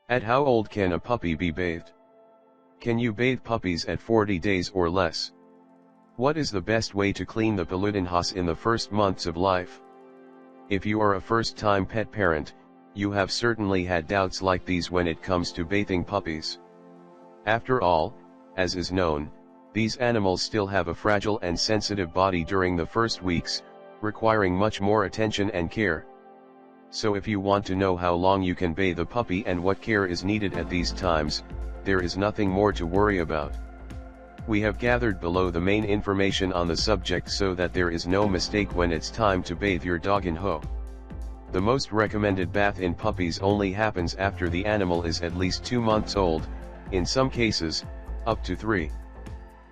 At how old can a puppy be bathed? Can you bathe puppies at 40 days or less? What is the best way to clean the peludinhos in the first months of life? If you are a first-time pet parent, you have certainly had doubts like these when it comes to bathing puppies. After all, as is known, these animals still have a fragile and sensitive body during the first weeks, requiring much more attention and care. So if you want to know how long you can bathe a puppy and what care is needed at these times, there is nothing more to worry about. We have gathered below the main information on the subject so that there is no mistake when it's time to bathe your doguinho. The most recommended bath in puppies only happens after the animal is at least 2 months old, in some cases, up to 3.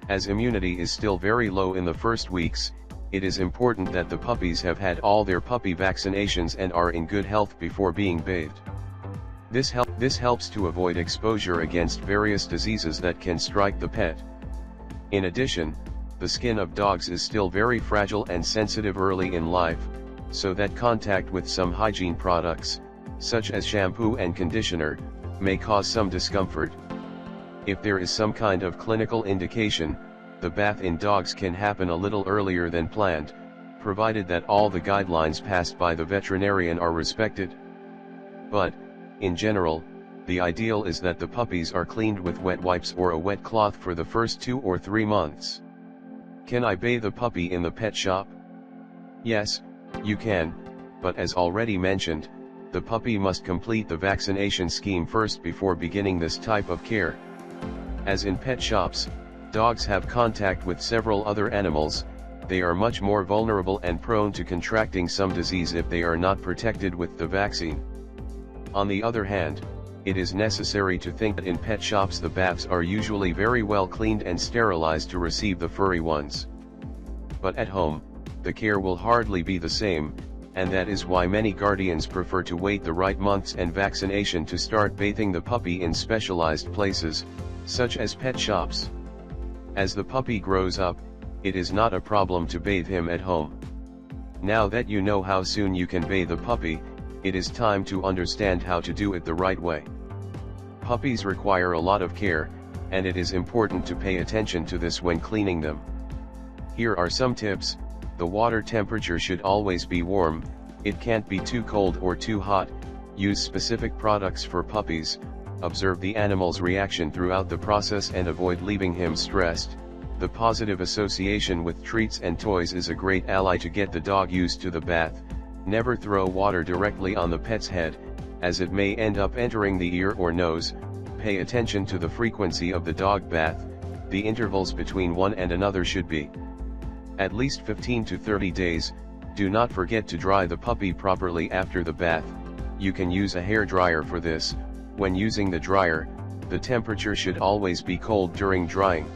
As immunity is still very low in the first weeks, it is important that the puppies have had all their puppy vaccinations and are in good health before being bathed. This helps to avoid exposure against various diseases that can strike the pet. In addition, the skin of dogs is still very fragile and sensitive early in life, so that contact with some hygiene products, such as shampoo and conditioner, may cause some discomfort. If there is some kind of clinical indication, the bath in dogs can happen a little earlier than planned, provided that all the guidelines passed by the veterinarian are respected. But, in general, the ideal is that the puppies are cleaned with wet wipes or a wet cloth for the first 2 or 3 months. Can I bathe a puppy in the pet shop? Yes, you can, but as already mentioned, the puppy must complete the vaccination scheme first before beginning this type of care. As in pet shops, dogs have contact with several other animals, they are much more vulnerable and prone to contracting some disease if they are not protected with the vaccine. On the other hand, it is necessary to think that in pet shops the baths are usually very well cleaned and sterilized to receive the furry ones. But at home, the care will hardly be the same, and that is why many guardians prefer to wait the right months and vaccination to start bathing the puppy in specialized places, such as pet shops. As the puppy grows up, it is not a problem to bathe him at home. Now that you know how soon you can bathe a puppy, it is time to understand how to do it the right way. Puppies require a lot of care, and it is important to pay attention to this when cleaning them. Here are some tips. The water temperature should always be warm, it can't be too cold or too hot. Use specific products for puppies, observe the animal's reaction throughout the process and avoid leaving him stressed. The positive association with treats and toys is a great ally to get the dog used to the bath. Never throw water directly on the pet's head, as it may end up entering the ear or nose. Pay attention to the frequency of the dog bath, the intervals between one and another should be at least 15 to 30 days, do not forget to dry the puppy properly after the bath. You can use a hair dryer for this. When using the dryer, the temperature should always be cold during drying.